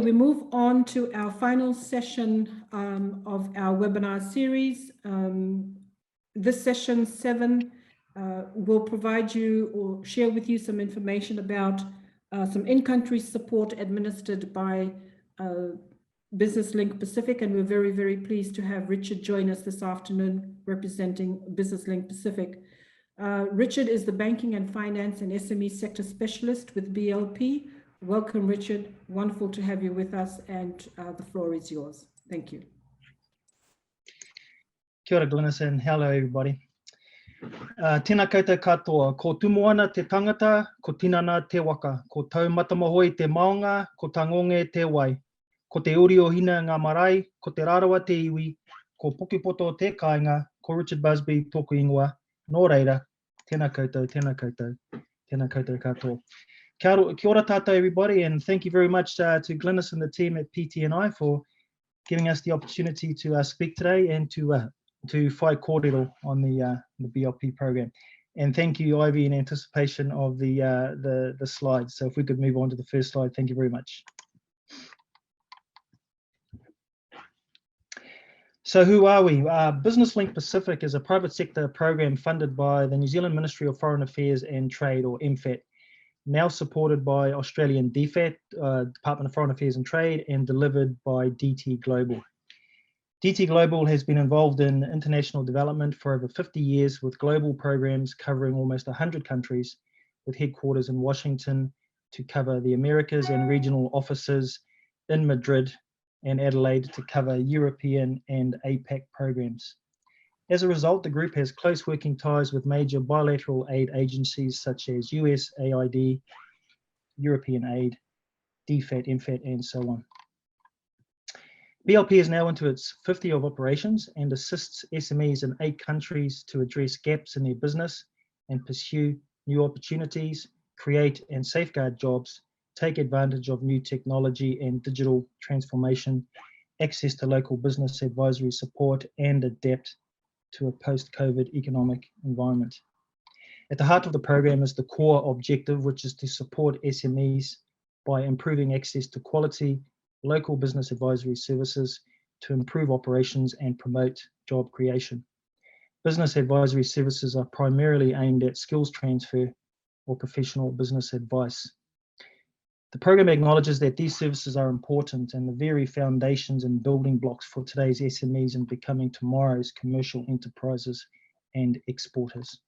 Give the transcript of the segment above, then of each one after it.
We move on to our final session of our webinar series. This session 7 will provide you or share with you some information about some in-country support administered by Business Link Pacific, and we're very, very pleased to have Richard join us this afternoon representing Business Link Pacific. Richard is the Banking and Finance and SME Sector Specialist with BLP. Welcome, Richard. Wonderful to have you with us, and the floor is yours. Thank you. Kia ora, Glynis, and hello, everybody. Tēnā koutou katoa, ko tumoana te tangata, ko tinana te waka, ko taumata mahoi te maunga, ko tangonge te wai, ko te uri o hina ngā marae, ko te rarawa te iwi, ko pokipoto te kāinga, ko Richard Busby tōku ingoa, nō reira, tēnā koutou, tēnā koutou, tēnā koutou katoa. Kia ora tātou, everybody, and thank you very much to Glynis and the team at PTNI for giving us the opportunity to speak today and to whai kōrero on the BLP program. And thank you, Ivy, in anticipation of the slides. So if we could move on to the first slide, thank you very much. So who are we? Business Link Pacific is a private sector program funded by the New Zealand Ministry of Foreign Affairs and Trade, or MFAT, now supported by Australian DFAT, Department of Foreign Affairs and Trade, and delivered by DT Global. DT Global has been involved in international development for over 50 years with global programs covering almost 100 countries, with headquarters in Washington to cover the Americas and regional offices in Madrid and Adelaide to cover European and APAC programs. As a result, the group has close working ties with major bilateral aid agencies such as USAID, European Aid, DFAT, MFAT, and so on. BLP is now into its 50th year of operations and assists SMEs in 8 countries to address gaps in their business and pursue new opportunities, create and safeguard jobs, take advantage of new technology and digital transformation, access to local business advisory support, and adapt to a post-COVID economic environment. At the heart of the program is the core objective, which is to support SMEs by improving access to quality local business advisory services to improve operations and promote job creation. Business advisory services are primarily aimed at skills transfer or professional business advice. The program acknowledges that these services are important and the very foundations and building blocks for today's SMEs in becoming tomorrow's commercial enterprises and exporters.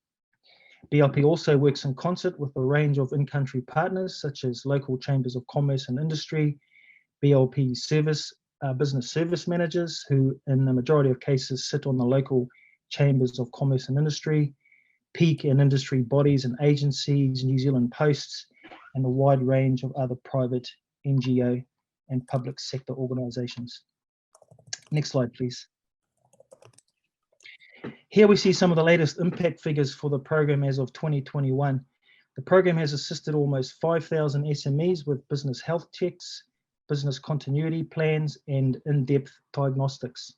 BLP also works in concert with a range of in-country partners such as local chambers of commerce and industry, BLP business service managers who in the majority of cases sit on the local chambers of commerce and industry, peak and industry bodies and agencies, New Zealand Posts, and a wide range of other private, NGO, and public sector organisations. Next slide, please. Here we see some of the latest impact figures for the program as of 2021. The program has assisted almost 5,000 SMEs with business health checks, business continuity plans, and in-depth diagnostics.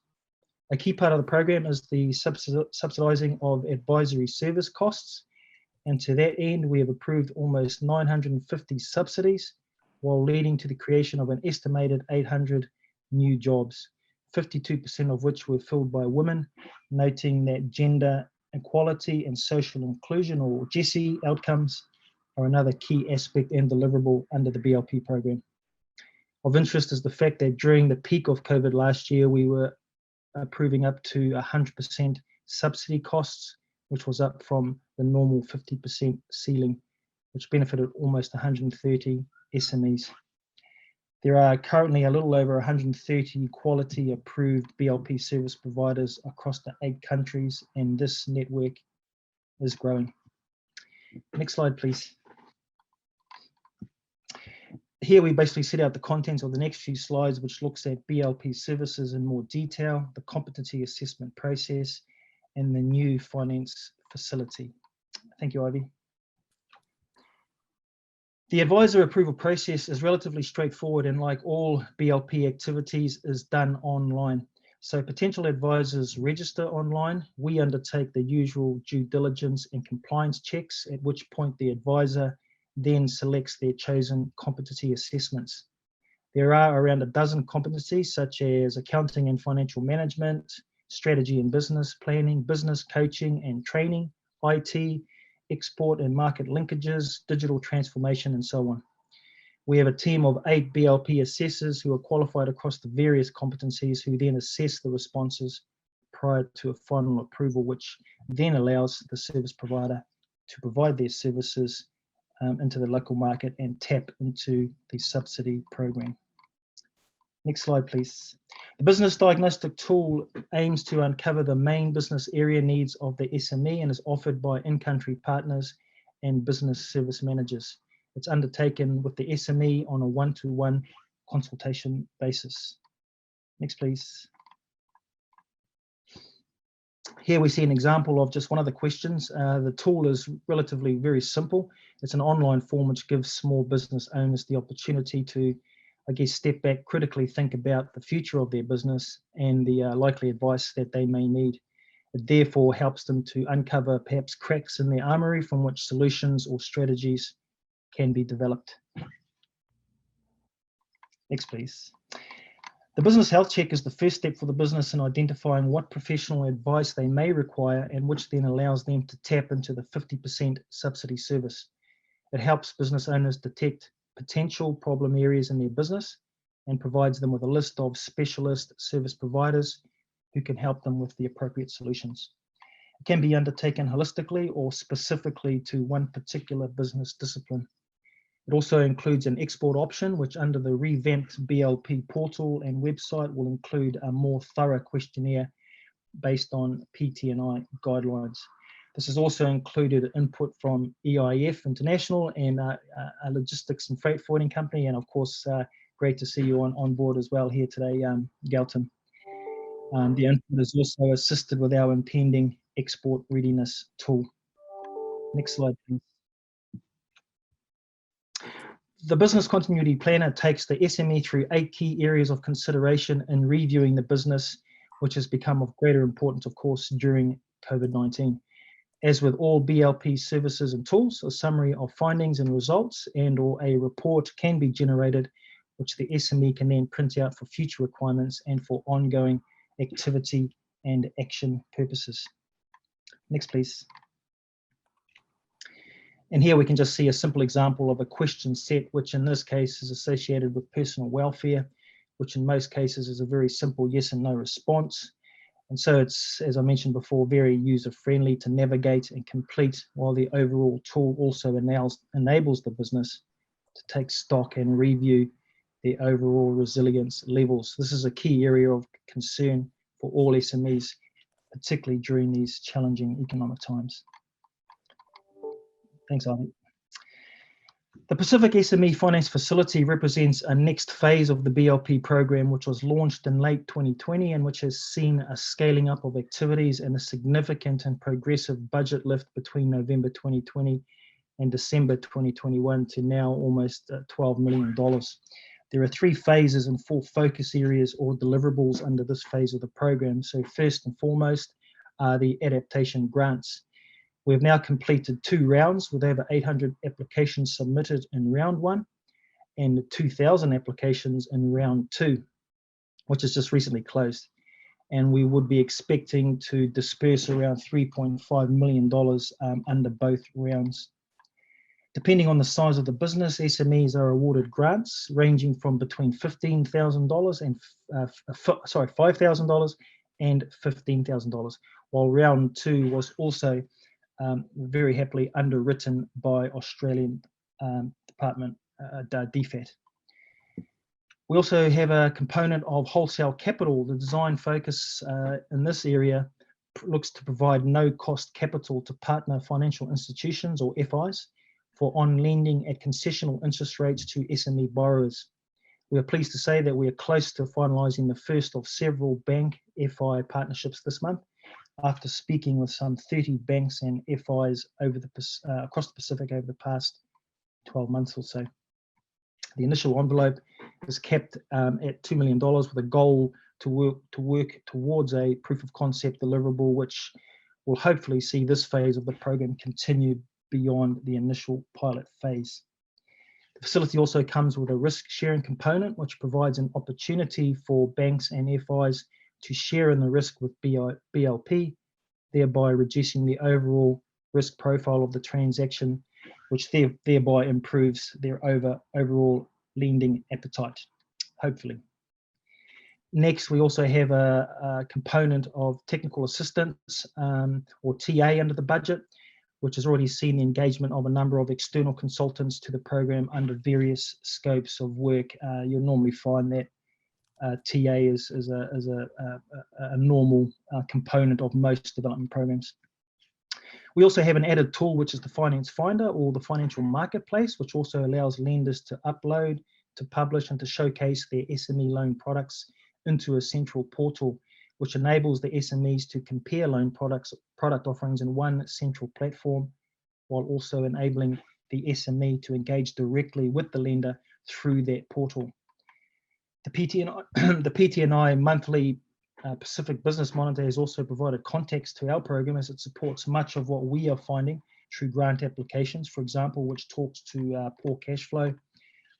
A key part of the program is the subsidising of advisory service costs, and to that end, we have approved almost 950 subsidies, while leading to the creation of an estimated 800 new jobs, 52% of which were filled by women, noting that gender equality and social inclusion, or GESI outcomes, are another key aspect and deliverable under the BLP program. Of interest is the fact that during the peak of COVID last year, we were approving up to 100% subsidy costs, which was up from the normal 50% ceiling, which benefited almost 130 SMEs. There are currently a little over 130 quality approved BLP service providers across the 8 countries, and this network is growing. Next slide, please. Here we basically set out the contents of the next few slides, which looks at BLP services in more detail, the competency assessment process, and the new finance facility. Thank you, Ivy. The advisor approval process is relatively straightforward, and like all BLP activities, is done online. So potential advisors register online. We undertake the usual due diligence and compliance checks, at which point the advisor then selects their chosen competency assessments. There are around a dozen competencies such as accounting and financial management, strategy and business planning, business coaching and training, IT, export and market linkages, digital transformation, and so on. We have a team of 8 BLP assessors who are qualified across the various competencies, who then assess the responses prior to a final approval, which then allows the service provider to provide their services into the local market and tap into the subsidy program. Next slide, please. The business diagnostic tool aims to uncover the main business area needs of the SME and is offered by in-country partners and business service managers. It's undertaken with the SME on a one-to-one consultation basis. Next, please. Here we see an example of just one of the questions. The tool is relatively very simple. It's an online form which gives small business owners the opportunity to, I guess, step back, critically think about the future of their business and the likely advice that they may need. It therefore helps them to uncover perhaps cracks in their armory from which solutions or strategies can be developed. Next, please. The business health check is the first step for the business in identifying what professional advice they may require, and which then allows them to tap into the 50% subsidy service. It helps business owners detect potential problem areas in their business and provides them with a list of specialist service providers who can help them with the appropriate solutions. It can be undertaken holistically or specifically to one particular business discipline. It also includes an export option, which under the revamped BLP portal and website will include a more thorough questionnaire based on PT&I guidelines. This has also included input from EIF International and a logistics and freight forwarding company, and of course, great to see you on board as well here today, Galton. The input is also assisted with our impending export readiness tool. Next slide, please. The business continuity planner takes the SME through 8 key areas of consideration in reviewing the business, which has become of greater importance, of course, during COVID-19. As with all BLP services and tools, a summary of findings and results and/or a report can be generated, which the SME can then print out for future requirements and for ongoing activity and action purposes. Next, please. And here we can just see a simple example of a question set, which in this case is associated with personal welfare, which in most cases is a very simple yes and no response. And so it's, as I mentioned before, very user-friendly to navigate and complete, while the overall tool also enables the business to take stock and review their overall resilience levels. This is a key area of concern for all SMEs, particularly during these challenging economic times. Thanks, Arnie. The Pacific SME Finance Facility represents a next phase of the BLP program, which was launched in late 2020 and which has seen a scaling up of activities and a significant and progressive budget lift between November 2020 and December 2021 to now almost $12 million. There are 3 phases and 4 focus areas or deliverables under this phase of the program. So first and foremost are the adaptation grants. We've now completed 2 rounds with over 800 applications submitted in round 1 and 2,000 applications in round 2, which has just recently closed. And we would be expecting to disperse around $3.5 million under both rounds. Depending on the size of the business, SMEs are awarded grants ranging from between $5,000 and $15,000, while round 2 was also very happily underwritten by Australian Department DFAT. We also have a component of wholesale capital. The design focus in this area looks to provide no-cost capital to partner financial institutions or FIs for on-lending at concessional interest rates to SME borrowers. We are pleased to say that we are close to finalising the first of several bank FI partnerships this month, after speaking with some 30 banks and FIs across the Pacific over the past 12 months or so. The initial envelope is capped at $2 million with a goal to work towards a proof of concept deliverable, which will hopefully see this phase of the program continue beyond the initial pilot phase. The facility also comes with a risk sharing component, which provides an opportunity for banks and FIs to share in the risk with BLP, thereby reducing the overall risk profile of the transaction, which thereby improves their overall lending appetite, hopefully. Next, we also have a component of technical assistance, or TA, under the budget, which has already seen the engagement of a number of external consultants to the program under various scopes of work. You'll normally find that TA is a normal component of most development programs. We also have an added tool, which is the Finance Finder, or the Financial Marketplace, which also allows lenders to upload, to publish, and to showcase their SME loan products into a central portal, which enables the SMEs to compare loan product offerings in one central platform, while also enabling the SME to engage directly with the lender through that portal. The PTNI monthly Pacific Business Monitor has also provided context to our program, as it supports much of what we are finding through grant applications, for example, which talks to poor cash flow,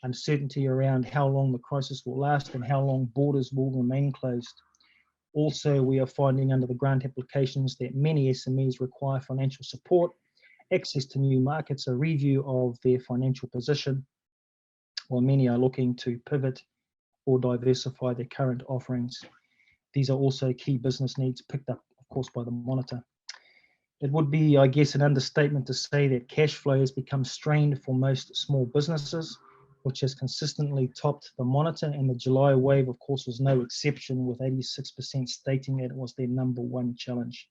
uncertainty around how long the crisis will last, and how long borders will remain closed. Also, we are finding under the grant applications that many SMEs require financial support, access to new markets, a review of their financial position, while many are looking to pivot or diversify their current offerings. These are also key business needs picked up, of course, by the monitor. It would be, I guess, an understatement to say that cash flow has become strained for most small businesses, which has consistently topped the monitor, and the July wave, of course, was no exception, with 86% stating that it was their #1 challenge.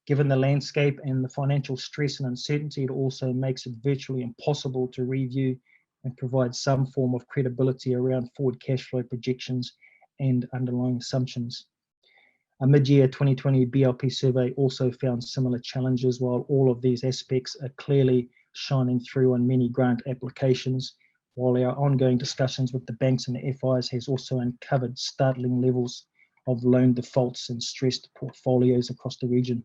Given the landscape and the financial stress and uncertainty, it also makes it virtually impossible to review and provide some form of credibility around forward cash flow projections and underlying assumptions. A mid-year 2020 BLP survey also found similar challenges, while all of these aspects are clearly shining through on many grant applications, while our ongoing discussions with the banks and the FIs has also uncovered startling levels of loan defaults and stressed portfolios across the region.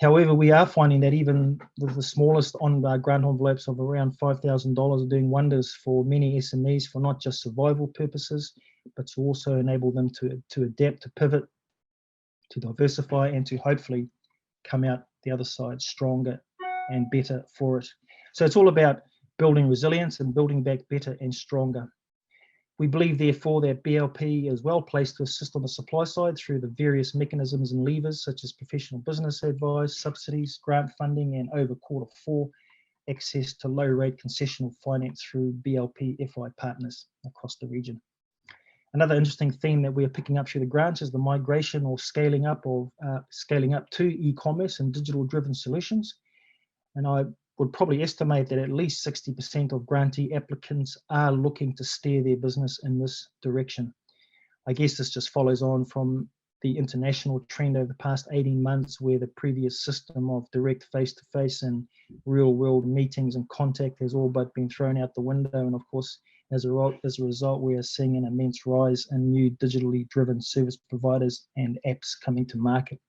However, we are finding that even with the smallest grant envelopes of around $5,000 are doing wonders for many SMEs, for not just survival purposes, but to also enable them to adapt, to pivot, to diversify, and to hopefully come out the other side stronger and better for it. So it's all about building resilience and building back better and stronger. We believe, therefore, that BLP is well placed to assist on the supply side through the various mechanisms and levers, such as professional business advice, subsidies, grant funding, and over Q4, access to low-rate concessional finance through BLP FI partners across the region. Another interesting theme that we are picking up through the grants is the migration or scaling up to e-commerce and digital-driven solutions. And I would probably estimate that at least 60% of grantee applicants are looking to steer their business in this direction. I guess this just follows on from the international trend over the past 18 months, where the previous system of direct face-to-face and real-world meetings and contact has all but been thrown out the window. And of course, as a result, we are seeing an immense rise in new digitally driven service providers and apps coming to market.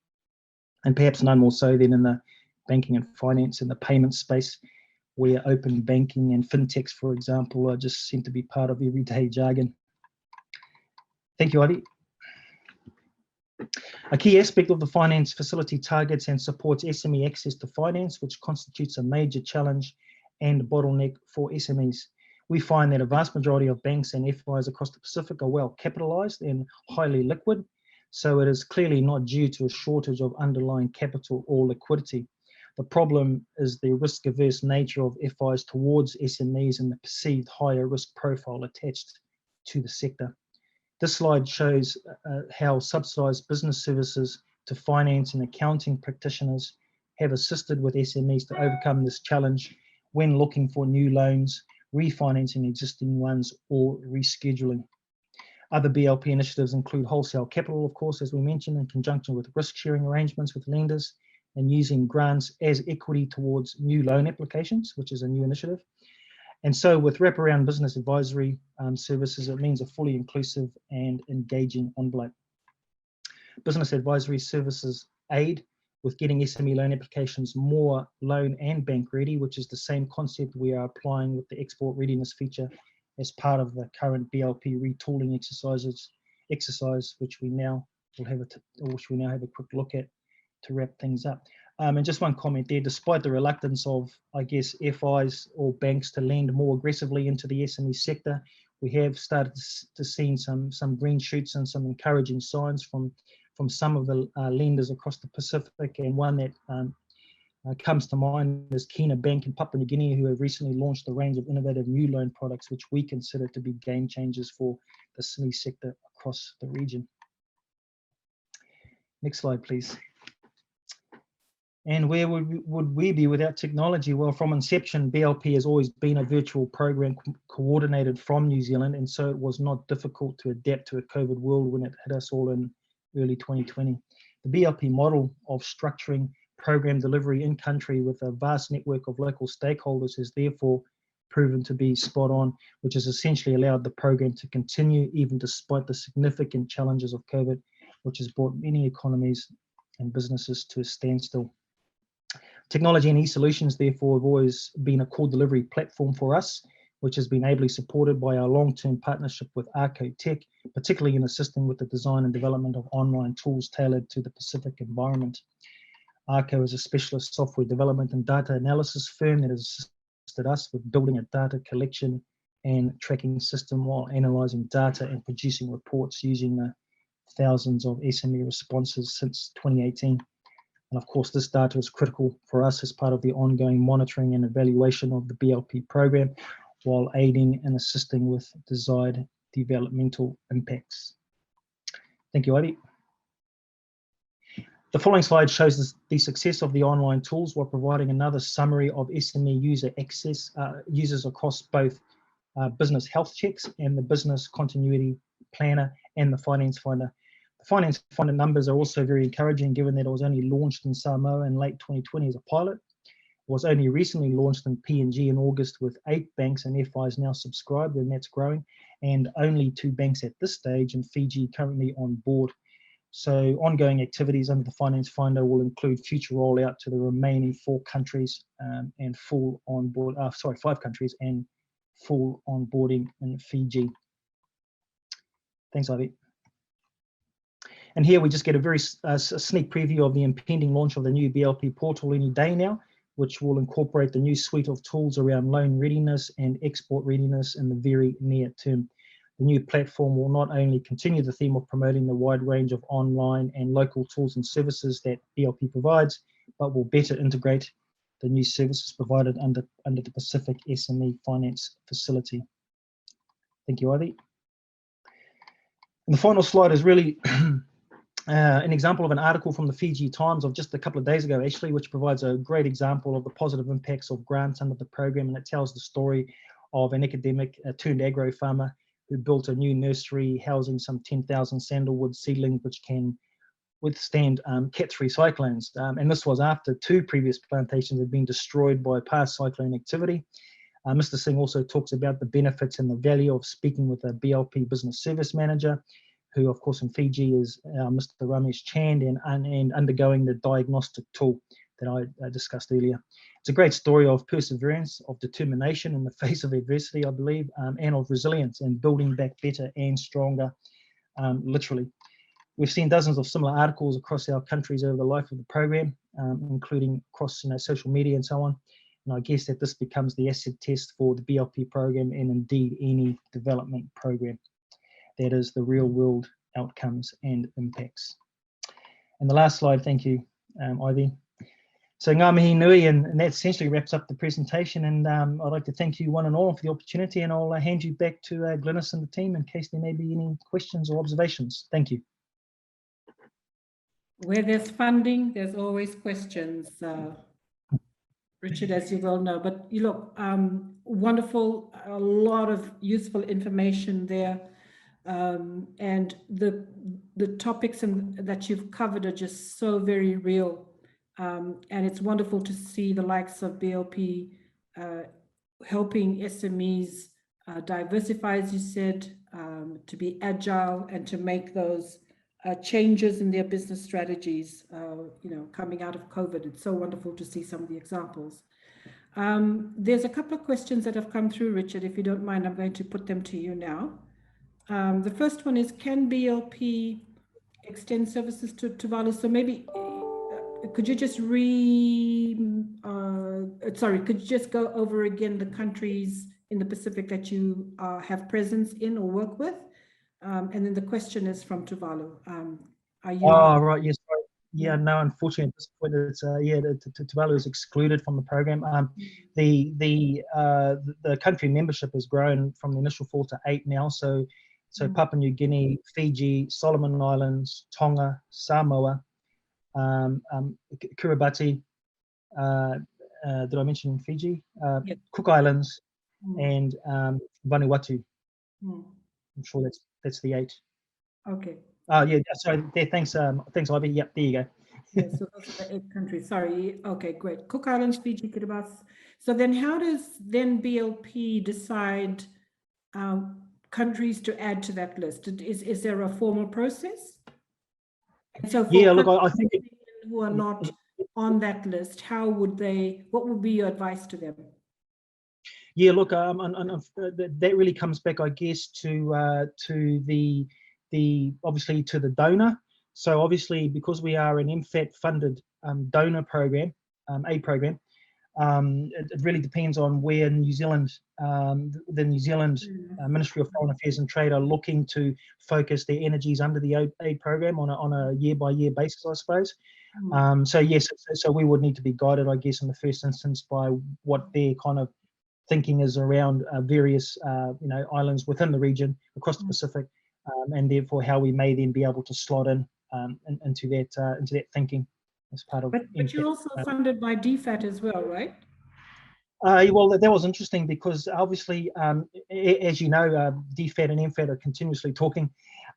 And perhaps none more so than in the banking and finance and the payment space, where open banking and fintechs, for example, just seem to be part of everyday jargon. Thank you, Ivy. A key aspect of the finance facility targets and supports SME access to finance, which constitutes a major challenge and bottleneck for SMEs. We find that a vast majority of banks and FIs across the Pacific are well capitalised and highly liquid, so it is clearly not due to a shortage of underlying capital or liquidity. The problem is the risk-averse nature of FIs towards SMEs and the perceived higher risk profile attached to the sector. This slide shows how subsidised business services to finance and accounting practitioners have assisted with SMEs to overcome this challenge when looking for new loans, refinancing existing ones, or rescheduling. Other BLP initiatives include wholesale capital, of course, as we mentioned, in conjunction with risk-sharing arrangements with lenders, and using grants as equity towards new loan applications, which is a new initiative. And so with wraparound business advisory services, it means a fully inclusive and engaging envelope. Business advisory services aid with getting SME loan applications more loan and bank ready, which is the same concept we are applying with the export readiness feature as part of the current BLP retooling exercise, which we now have a quick look at to wrap things up. And just one comment there, despite the reluctance of, I guess, FIs or banks to lend more aggressively into the SME sector, we have started to see some green shoots and some encouraging signs from some of the lenders across the Pacific, and one that comes to mind is Kina Bank in Papua New Guinea, who have recently launched a range of innovative new loan products, which we consider to be game changers for the SME sector across the region. Next slide, please. And where would we be without technology? Well, from inception, BLP has always been a virtual program coordinated from New Zealand, and so it was not difficult to adapt to a COVID world when it hit us all in early 2020. The BLP model of structuring program delivery in country with a vast network of local stakeholders has therefore proven to be spot on, which has essentially allowed the program to continue even despite the significant challenges of COVID, which has brought many economies and businesses to a standstill. Technology and e-solutions, therefore, have always been a core delivery platform for us, which has been ably supported by our long-term partnership with Arco Tech, particularly in assisting with the design and development of online tools tailored to the Pacific environment. Arco is a specialist software development and data analysis firm that has assisted us with building a data collection and tracking system while analysing data and producing reports using the thousands of SME responses since 2018. And of course, this data is critical for us as part of the ongoing monitoring and evaluation of the BLP program, while aiding and assisting with desired developmental impacts. Thank you, Ivy. The following slide shows the success of the online tools while providing another summary of SME user access, users across both business health checks and the business continuity planner and the finance finder. The finance finder numbers are also very encouraging, given that it was only launched in Samoa in late 2020 as a pilot. It was only recently launched in PNG in August with 8 banks and FIs now subscribed, and that's growing, and only 2 banks at this stage in Fiji currently on board. So ongoing activities under the Finance Finder will include future rollout to the remaining 4 countries and full onboard, 5 countries and full onboarding in Fiji. Thanks, Ivy. And here we just get a very sneak preview of the impending launch of the new BLP Portal any day now, which will incorporate the new suite of tools around loan readiness and export readiness in the very near term. The new platform will not only continue the theme of promoting the wide range of online and local tools and services that BLP provides, but will better integrate the new services provided under the Pacific SME Finance Facility. Thank you, Ivy. And the final slide is really an example of an article from the Fiji Times of just a couple of days ago, actually, which provides a great example of the positive impacts of grants under the program, and it tells the story of an academic turned agro farmer who built a new nursery housing some 10,000 sandalwood seedlings which can withstand Cat 3 cyclones. And this was after 2 previous plantations had been destroyed by past cyclone activity. Mr. Singh also talks about the benefits and the value of speaking with a BLP business service manager, who of course in Fiji is Mr. Ramesh Chand, and undergoing the diagnostic tool that I discussed earlier. It's a great story of perseverance, of determination in the face of adversity, I believe, and of resilience and building back better and stronger, literally. We've seen dozens of similar articles across our countries over the life of the program, including across social media and so on. And I guess that this becomes the acid test for the BLP program and indeed any development program. That is the real world outcomes and impacts. And the last slide, thank you, Ivy. So ngā mihi nui, and that essentially wraps up the presentation. And I'd like to thank you one and all for the opportunity, and I'll hand you back to Glynis and the team in case there may be any questions or observations. Thank you. Where there's funding, there's always questions, Richard, as you well know. But you look, wonderful, a lot of useful information there. And the topics that you've covered are just so very real. And it's wonderful to see the likes of BLP helping SMEs diversify, as you said, to be agile and to make those changes in their business strategies, coming out of COVID. It's so wonderful to see some of the examples. There's a couple of questions that have come through, Richard. If you don't mind, I'm going to put them to you now. The first one is, can BLP extend services to Tuvalu? So maybe could you just could you just go over again the countries in the Pacific that you have presence in or work with? And then the question is from Tuvalu. Are you? Oh, right. Yes. Right. Yeah. No. Unfortunately, at this point, it's Tuvalu is excluded from the program. The country membership has grown from the initial 4 to 8 now. So Papua New Guinea, Fiji, Solomon Islands, Tonga, Samoa, Kiribati. Did I mention Fiji? Yes. Cook Islands, and Vanuatu. I'm sure that's the 8. Okay. Yeah. Sorry. There. Thanks. Thanks, Ivy. Yep. There you go. Yes. So those are the 8 countries. Sorry. Okay. Great. Cook Islands, Fiji, Kiribati. So then, how does then BLP decide countries to add to that list? Is there a formal process? And so, for yeah. Look, I think who are not on that list, how would they? What would be your advice to them? Yeah, look, that really comes back, I guess, to the obviously to the donor. So obviously, because we are an MFAT funded donor program, aid program, it really depends on where New Zealand, the New Zealand Ministry of Foreign Affairs and Trade are looking to focus their energies under the aid program on a year-by-year basis, I suppose. So yes, so we would need to be guided, I guess, in the first instance by what their kind of thinking is around various islands within the region across the Pacific, and therefore how we may then be able to slot in into that thinking as part of. But you're also funded by DFAT as well, right? Well, that was interesting because obviously, as you know, DFAT and MFAT are continuously talking,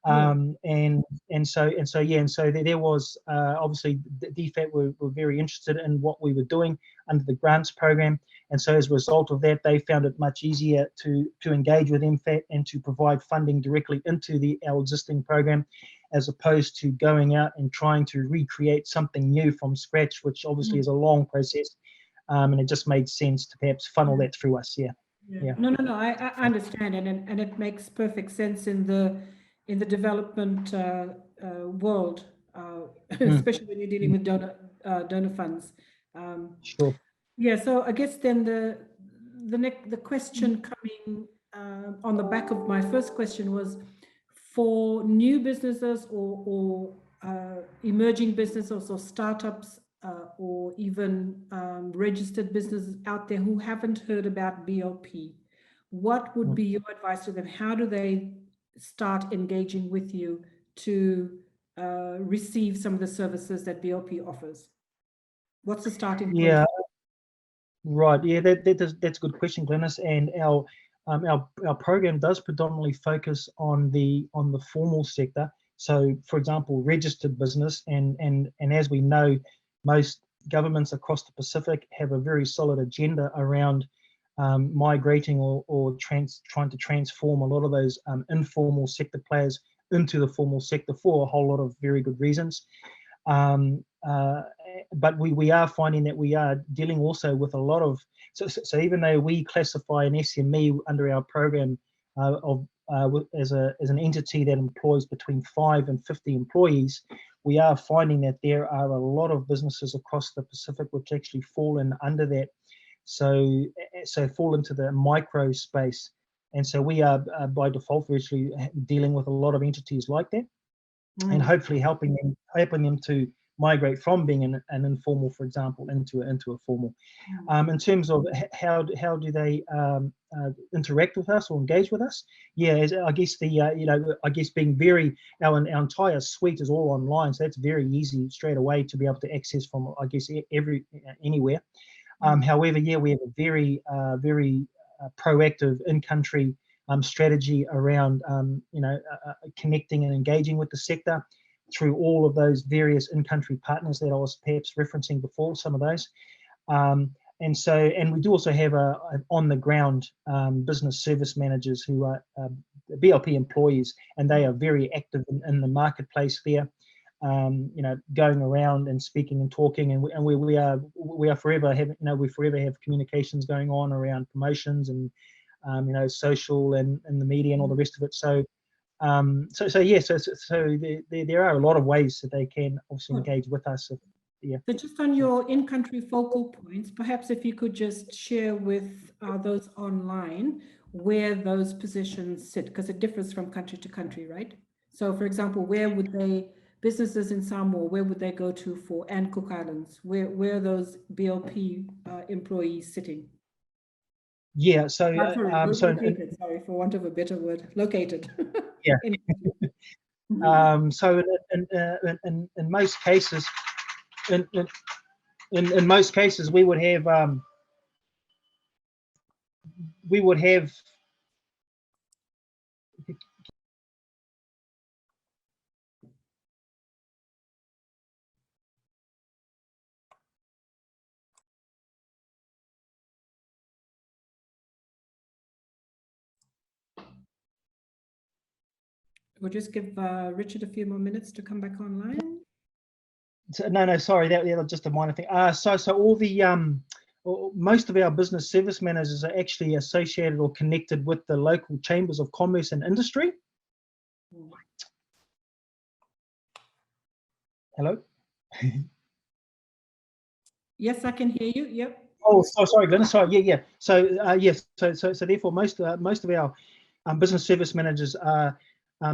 and so there was obviously DFAT were very interested in what we were doing under the grants program, and so as a result of that, they found it much easier to engage with MFAT and to provide funding directly into our existing program, as opposed to going out and trying to recreate something new from scratch, which obviously is a long process. And it just made sense to perhaps funnel that through us. Yeah. No. I understand, and it makes perfect sense in the development world, especially when you're dealing with donor funds. Sure. Yeah. So I guess then the question coming on the back of my first question was, for new businesses or emerging businesses or startups, or even registered businesses out there who haven't heard about BLP, what would be your advice to them? How do they start engaging with you to receive some of the services that BLP offers? What's the starting point? Yeah, right. Yeah, that's a good question, Glennis. And our program does predominantly focus on the formal sector. So, for example, registered business, and as we know, most governments across the Pacific have a very solid agenda around migrating or trying to transform a lot of those informal sector players into the formal sector for a whole lot of very good reasons. But we are finding that we are dealing also with a lot of, so even though we classify an SME under our program as an entity that employs between 5 and 50 employees, we are finding that there are a lot of businesses across the Pacific which actually fall in under that, so fall into the micro space, and so we are by default virtually dealing with a lot of entities like that, and hopefully helping them to migrate from being an informal, for example, into a formal. In terms of how do they interact with us or engage with us? Yeah, I guess I guess being very our entire suite is all online, so that's very easy straight away to be able to access from, I guess, anywhere. However, yeah, we have a very proactive in-country strategy around connecting and engaging with the sector through all of those various in-country partners that I was perhaps referencing before, some of those. And we do also have on-the-ground business service managers who are BLP employees, and they are very active in the marketplace there. You know, going around and speaking and talking, and we are forever having, you know, we forever have communications going on around promotions and you know, social and the media and all the rest of it. So there are a lot of ways that they can obviously engage with us. Yeah. So just on your in-country focal points, perhaps if you could just share with those online where those positions sit, because it differs from country to country, right? So for example, where would businesses in Samoa, where would they go to for, and Cook Islands, where are those BLP employees sitting? Yeah, so located, sorry, for want of a better word, located. Yeah. So in most cases, in most cases, we would have We'll just give Richard a few more minutes to come back online. No, sorry, that was just a minor thing. So all the most of our business service managers are actually associated or connected with the local chambers of commerce and industry. Hello. Yes, I can hear you. Yep. Oh, sorry, Glenn. Sorry. Yeah. So yes. So therefore, most of our business service managers are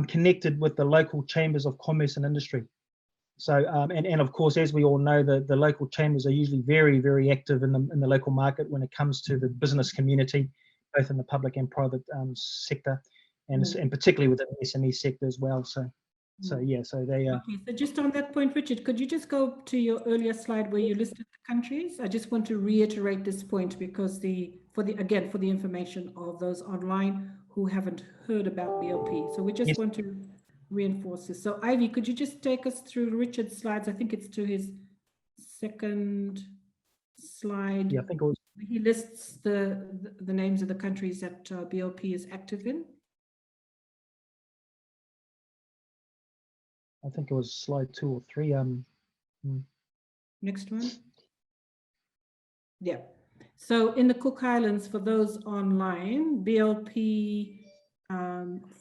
connected with the local chambers of commerce and industry. So and of course, as we all know, the local chambers are usually very, very active in the local market when it comes to the business community, both in the public and private sector, and particularly within the SME sector as well. So yeah, so they are. Okay, so just on that point, Richard, could you just go to your earlier slide where you listed the countries? I just want to reiterate this point because for the information of those online who haven't heard about BLP. So we just want to reinforce this. So Ivy, could you just take us through Richard's slides? I think it's to his second slide. Yeah, I think it was. He lists the names of the countries that BLP is active in. I think it was slide 2 or 3. Next one. Yeah. So in the Cook Islands, for those online, BLP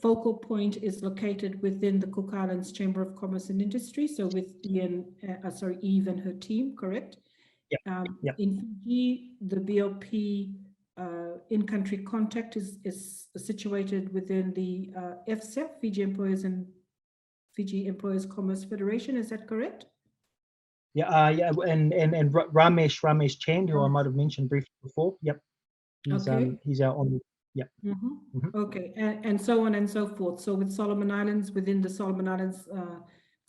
focal point is located within the Cook Islands Chamber of Commerce and Industry. So with Eve and her team, correct? Yeah. In Fiji, the BLP in-country contact is situated within the FSEP, Fiji Employers Commerce Federation. Is that correct? Yeah, and Ramesh Chand, who I might have mentioned briefly before. Yep, he's out on. Yep. Okay, and so on and so forth. So with Solomon Islands, within the Solomon Islands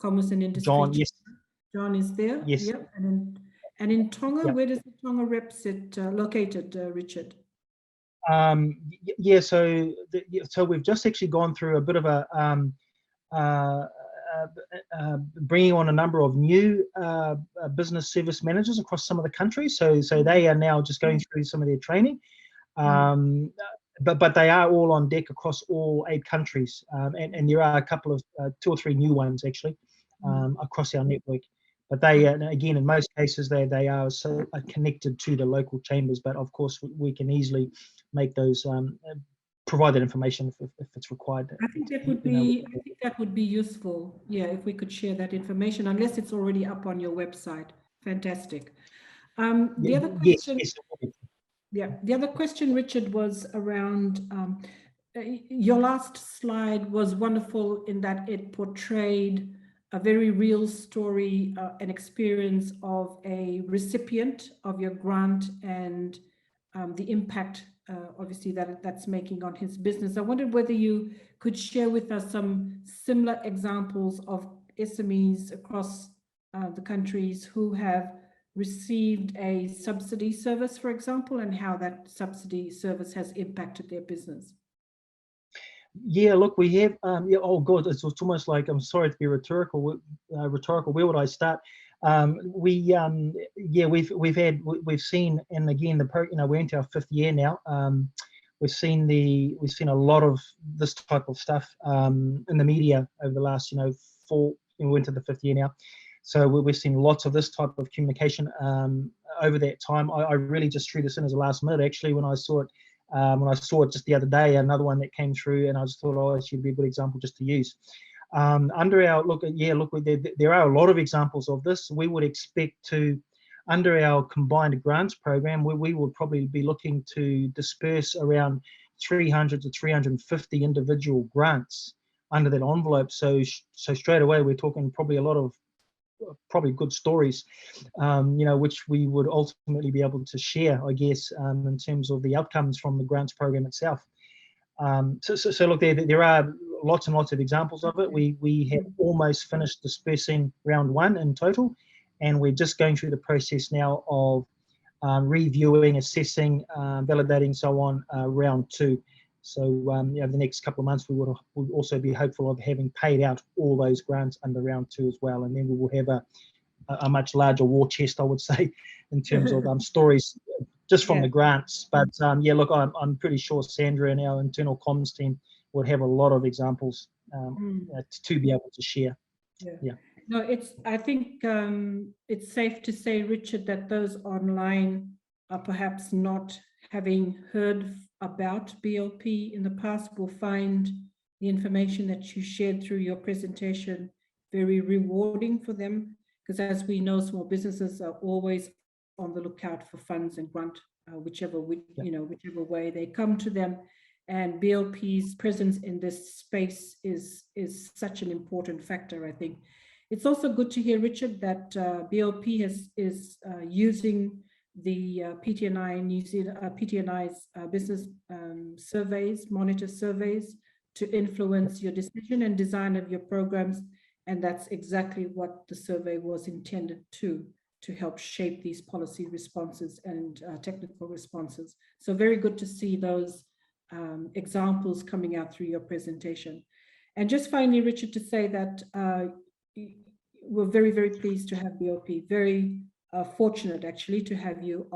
Commerce and Industry, John, yes, John is there. Yes. Yep. And in Tonga, where does the Tonga rep sit located, Richard? Yeah, so we've just actually gone through a bit of a bringing on a number of new business service managers across some of the countries. So they are now just going through some of their training, but they are all on deck across all 8 countries, and there are a couple of 2 or 3 new ones actually across our network. But they again, in most cases, they are so connected to the local chambers. But of course, we can easily make those. Provide that information if it's required. I think that would be. I think that would be useful. Yeah, if we could share that information, unless it's already up on your website. Fantastic. The other question. Yes. Yeah, the other question, Richard, was around. Your last slide was wonderful in that it portrayed a very real story, an experience of a recipient of your grant and the impact. Obviously that's making on his business. I wondered whether you could share with us some similar examples of SMEs across the countries who have received a subsidy service, for example, and how that subsidy service has impacted their business. Yeah, look, we have. Oh God, it's almost like, I'm sorry to be rhetorical. Where would I start? We've seen, and again, we're into our 5th year now. we've seen a lot of this type of stuff in the media over the last, we're into the 5th year now. So we've seen lots of this type of communication over that time. I really just threw this in as a last minute, actually, when I saw it. When I saw it just the other day, another one that came through, and I just thought, it should be a good example just to use. Under our there are a lot of examples of this. We would expect to, under our combined grants program, we would probably be looking to disperse around 300 to 350 individual grants under that envelope. So straight away, we're talking probably a lot of good stories, which we would ultimately be able to share, I guess, in terms of the outcomes from the grants program itself. So look, there are lots and lots of examples of it. We have almost finished dispersing round 1 in total, and we're just going through the process now of reviewing, assessing, validating, so on, round 2. So the next couple of months we would also be hopeful of having paid out all those grants under round 2 as well, and then we will have a much larger war chest, I would say, in terms of stories just from the grants. But look, I'm pretty sure Sandra and our internal comms team would have a lot of examples to be able to share. Yeah. No, I think it's safe to say, Richard, that those online are perhaps not having heard about BLP in the past will find the information that you shared through your presentation very rewarding for them, because as we know, small businesses are always on the lookout for funds and grant, whichever way they come to them. And BLP's presence in this space is such an important factor, I think. It's also good to hear, Richard, that BLP is using the PTNI New Zealand, PTNI's business surveys, monitor surveys, to influence your decision and design of your programs. And that's exactly what the survey was intended to help shape these policy responses and technical responses. So very good to see those examples coming out through your presentation. And just finally, Richard, to say that we're very, very pleased to have BLP, very fortunate actually to have you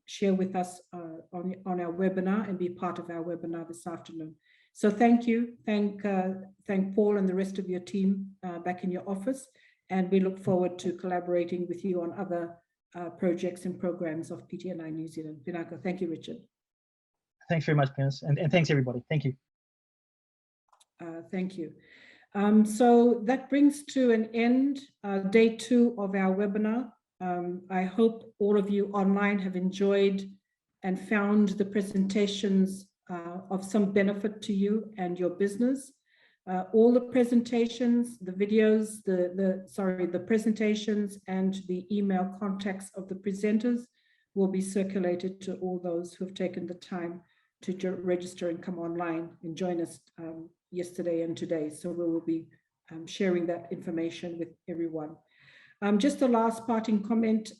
share with us on our webinar and be part of our webinar this afternoon. So thank you. Thank Paul and the rest of your team back in your office. And we look forward to collaborating with you on other projects and programs of PTNI New Zealand. Pinaka, thank you, Richard. Thanks very much, Dennis. And thanks, everybody. Thank you. Thank you. So that brings to an end day 2 of our webinar. I hope all of you online have enjoyed and found the presentations of some benefit to you and your business. All the presentations, the videos, the presentations and the email contacts of the presenters will be circulated to all those who have taken the time to register and come online and join us yesterday and today. So we will be sharing that information with everyone. Just a last parting comment,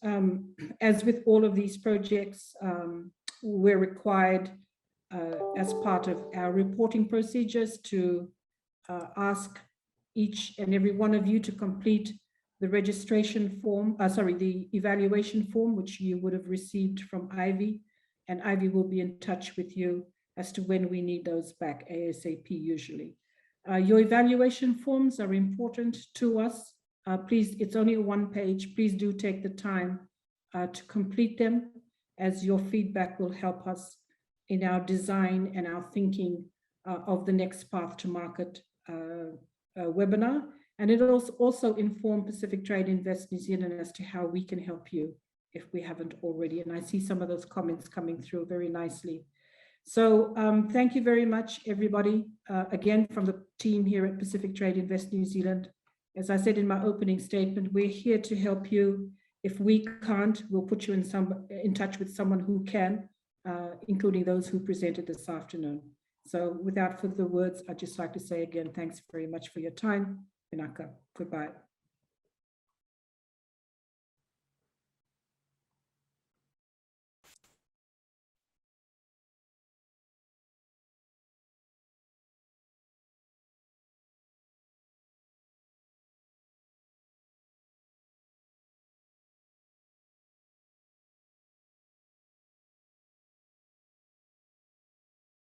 as with all of these projects, we're required as part of our reporting procedures to ask each and every one of you to complete the registration form, the evaluation form, which you would have received from Ivy, and Ivy will be in touch with you as to when we need those back, ASAP usually. Your evaluation forms are important to us. Please, it's only a 1 page. Please do take the time to complete them, as your feedback will help us in our design and our thinking of the next path to market webinar. And it will also inform Pacific Trade Invest New Zealand as to how we can help you if we haven't already. And I see some of those comments coming through very nicely. So thank you very much, everybody. Again, from the team here at Pacific Trade Invest New Zealand. As I said in my opening statement, we're here to help you. If we can't, we'll put you in touch with someone who can, including those who presented this afternoon. So without further words, I'd just like to say again, thanks very much for your time. Pinaka, goodbye.